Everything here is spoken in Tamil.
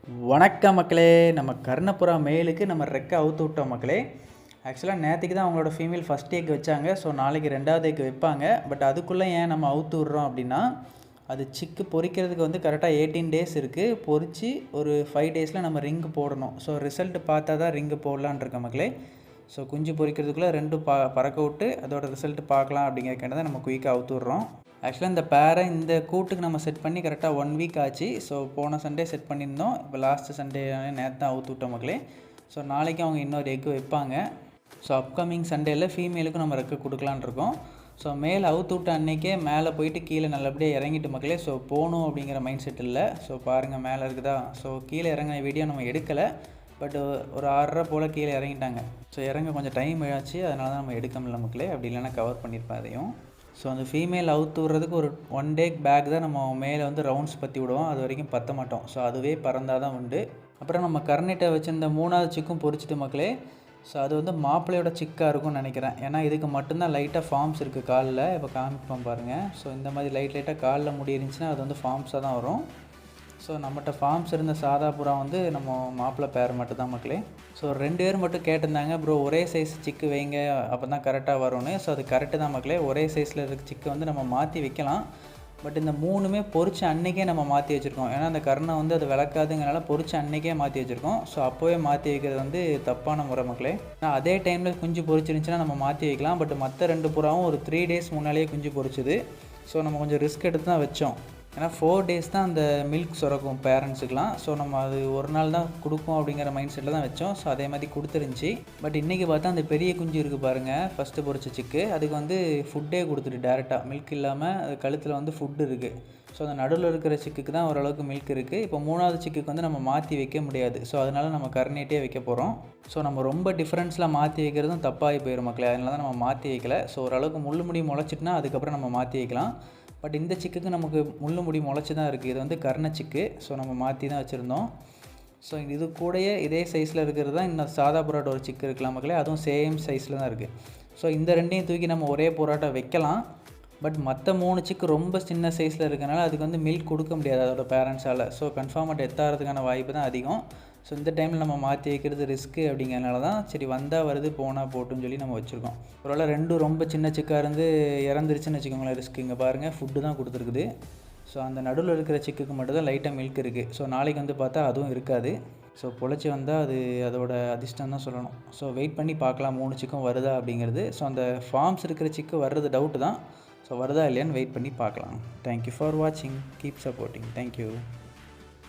வணக்கம் மக்களே. நம்ம கர்ணப்புறா மேலுக்கு நம்ம ரெக்கை அவுத்து விட்டோம் மக்களே. ஆக்சுவலாக நேற்றுக்கு தான் அவங்களோட ஃபீமேல் ஃபஸ்ட் எக் வச்சாங்க. ஸோ நாளைக்கு 2வது எக் வைப்பாங்க. பட் அதுக்குள்ளே ஏன் நம்ம அவுத்து விட்றோம் அப்படின்னா, அது சிக்கு பொரிக்கிறதுக்கு வந்து கரெக்டாக 18 டேஸ் இருக்குது. பொரித்து ஒரு 5 டேஸில் நம்ம ரிங்கு போடணும். ஸோ ரிசல்ட் பார்த்தா தான் ரிங்கு போடலான் இருக்க மக்களே. ஸோ குஞ்சு பொரிக்கிறதுக்குள்ளே ரெண்டும் பறக்க விட்டு அதோட ரிசல்ட் பார்க்கலாம் அப்படிங்கிறக்காண்டி தான் நம்ம குயிக்காக அவுத்து விட்றோம். ஆக்சுவலாக இந்த பேரை இந்த கூட்டுக்கு நம்ம செட் பண்ணி கரெக்டாக 1 வீக் ஆச்சு. ஸோ போன சண்டே செட் பண்ணியிருந்தோம். இப்போ லாஸ்ட்டு சண்டே நேற்று தான் அவுத்து விட்டோம் மக்களே. ஸோ நாளைக்கு அவங்க இன்னொரு எக்கு வைப்பாங்க. ஸோ அப்கமிங் சண்டேயில் ஃபீமேலுக்கும் நம்ம ரெக்க கொடுக்கலான் இருக்கோம். ஸோ மேலே அவுத்து விட்ட அன்றைக்கே மேலே போயிட்டு கீழே நல்லபடியாக இறங்கிட்டு மக்களே. ஸோ போகணும் அப்படிங்கிற மைண்ட் செட் இல்லை. ஸோ பாருங்கள் மேலே இருக்குதா. ஸோ கீழே இறங்கின வீடியோ நம்ம எடுக்கலை. பட் ஒரு 6:30 போல் கீழே இறங்கிட்டாங்க. ஸோ இறங்க கொஞ்சம் டைம் ஆச்சு. அதனால தான் நம்ம எடுக்க முடியல மக்களே. அப்படி இல்லைன்னா கவர் பண்ணியிருப்பேன் அதையும். ஸோ அந்த ஃபீமேல் அவுத்து விட்றதுக்கு ஒரு 1 டே பேக் தான் நம்ம மேலே வந்து ரவுண்ட்ஸ் பற்றி விடுவோம். அது வரைக்கும் பற்ற மாட்டோம். ஸோ அதுவே பறந்தால் தான் உண்டு. அப்புறம் நம்ம கர்னிட்டை வச்சுருந்த 3வது சிக்கும் பொரிச்சிட்டு மக்களே. ஸோ அது வந்து மாப்பிள்ளையோட சிக்காக இருக்கும்னு நினைக்கிறேன். ஏன்னா இதுக்கு மட்டும்தான் லைட்டாக ஃபார்ம்ஸ் இருக்குது காலில். இப்போ காமிப்போம் பாருங்கள். ஸோ இந்த மாதிரி லைட்டாக காலில் முடி இருந்துச்சுன்னா அது வந்து ஃபார்ம்ஸாக தான் வரும். ஸோ நம்மகிட்ட ஃபார்ம்ஸ் இருந்த சாதா புறா வந்து நம்ம மாப்பிள்ளை பேர் மட்டும் தான் மக்களே. ஸோ 2 பேர் மட்டும் கேட்டிருந்தாங்க, ப்ரோ ஒரே சைஸ் சிக்கு வைங்க அப்போ தான் கரெக்டாக வரும்னு. ஸோ அது கரெக்டு தான் மக்களே. ஒரே சைஸில் இருக்க சிக்கை வந்து நம்ம மாற்றி வைக்கலாம். பட் இந்த 3மே பொரிச்ச அன்றைக்கே நம்ம மாற்றி வச்சுருக்கோம். ஏன்னா அந்த கருணை வந்து அது விளக்காதுங்கிறனால பொரிச்ச அன்றைக்கே மாற்றி வச்சுருக்கோம். ஸோ அப்போவே மாற்றி வைக்கிறது வந்து தப்பான முறை மக்களே. ஆனால் அதே டைமில் குஞ்சு பொரிச்சிருந்துச்சுன்னா நம்ம மாற்றி வைக்கலாம். பட் மற்ற 2 புறாவும் ஒரு 3 டேஸ் முன்னாலேயே குஞ்சு பொரிச்சுது. ஸோ நம்ம கொஞ்சம் ரிஸ்க் எடுத்து தான் வச்சோம். ஏன்னா 4 டேஸ் தான் அந்த மில்க் சுரக்கும் பேரண்ட்ஸுக்கெலாம். ஸோ நம்ம அது ஒரு நாள் தான் கொடுப்போம் அப்படிங்கிற மைண்ட் செட்டில் தான் வச்சோம். ஸோ அதே மாதிரி கொடுத்துருந்துச்சி. பட் இன்றைக்கி பார்த்தா அந்த பெரிய குஞ்சு இருக்குது பாருங்கள், ஃபஸ்ட்டு பொரிச்ச சிக்கு. அதுக்கு வந்து ஃபுட்டே கொடுத்துட்டு டேரெக்டாக மில்க் இல்லாமல் அது கழுத்தில் வந்து ஃபுட்டு இருக்குது. ஸோ அந்த நடுவில் இருக்கிற சிக்குக்கு தான் ஓரளவுக்கு மில்க் இருக்குது. இப்போ 3வது சிக்குக்கு வந்து நம்ம மாற்றி வைக்க முடியாது. ஸோ அதனால் நம்ம கர்னேட்டே வைக்க போகிறோம். ஸோ நம்ம ரொம்ப டிஃப்ரென்ஸில் மாற்றி வைக்கிறதும் தப்பாகி போயிடும் மக்களே. அதனால தான் நம்ம மாற்றி வைக்கல. ஸோ ஓரளவுக்கு முள்ளு முடி முளைச்சிட்டுனா அதுக்கப்புறம் நம்ம மாற்றி வைக்கலாம். பட் இந்த சிக்குக்கு நமக்கு முள்ளு முடி முளைச்சி தான் இருக்குது. இது வந்து கர்ண சிக்கு. ஸோ நம்ம மாற்றி தான் வச்சுருந்தோம். ஸோ இது கூடயே இதே சைஸில் இருக்கிறது தான் இன்னும் சாதா புரோட்டா ஒரு சிக்கு இருக்கலாம் மக்களே. அதுவும் சேம் சைஸில் தான் இருக்குது. ஸோ இந்த 2ஐயும் தூக்கி நம்ம ஒரே புரோட்டா வைக்கலாம். பட் மற்ற 3 சிக்கு ரொம்ப சின்ன சைஸில் இருக்கனால அதுக்கு வந்து மில்க் கொடுக்க முடியாது அதோட பேரண்ட்ஸால். ஸோ கன்ஃபார்மாக டெத் ஆகிறதுக்கான வாய்ப்பு தான் அதிகம். ஸோ இந்த டைமில் நம்ம மாற்றி வைக்கிறது ரிஸ்க்கு அப்படிங்கிறனால தான் சரி வந்தால் வருது போனால் போட்டுன்னு சொல்லி நம்ம வச்சுருக்கோம். ஒருவேளை 2 ரொம்ப சின்ன சிக்காக இருந்து இறந்துருச்சுன்னு வச்சுக்கோங்களேன் ரிஸ்க்கு. இங்கே பாருங்கள் ஃபுட்டு தான் கொடுத்துருக்குது. ஸோ அந்த நடுவில் இருக்கிற சிக்குக்கு மட்டும் தான் லைட்டாக மில்க் இருக்குது. ஸோ நாளைக்கு வந்து பார்த்தா அதுவும் இருக்காது. ஸோ பொழைச்சி வந்தால் அது அதோட அதிர்ஷ்டம் தான் சொல்லணும். ஸோ வெயிட் பண்ணி பார்க்கலாம் 3 சிக்கும் வருதா அப்படிங்கிறது. ஸோ அந்த ஃபார்ம்ஸ் இருக்கிற சிக்கு வர்றது டவுட்டு தான். ஸோ வருதா இல்லையான்னு வெயிட் பண்ணி பார்க்கலாம். தேங்க்யூ ஃபார் வாட்சிங். Keep supporting. தேங்க்யூ.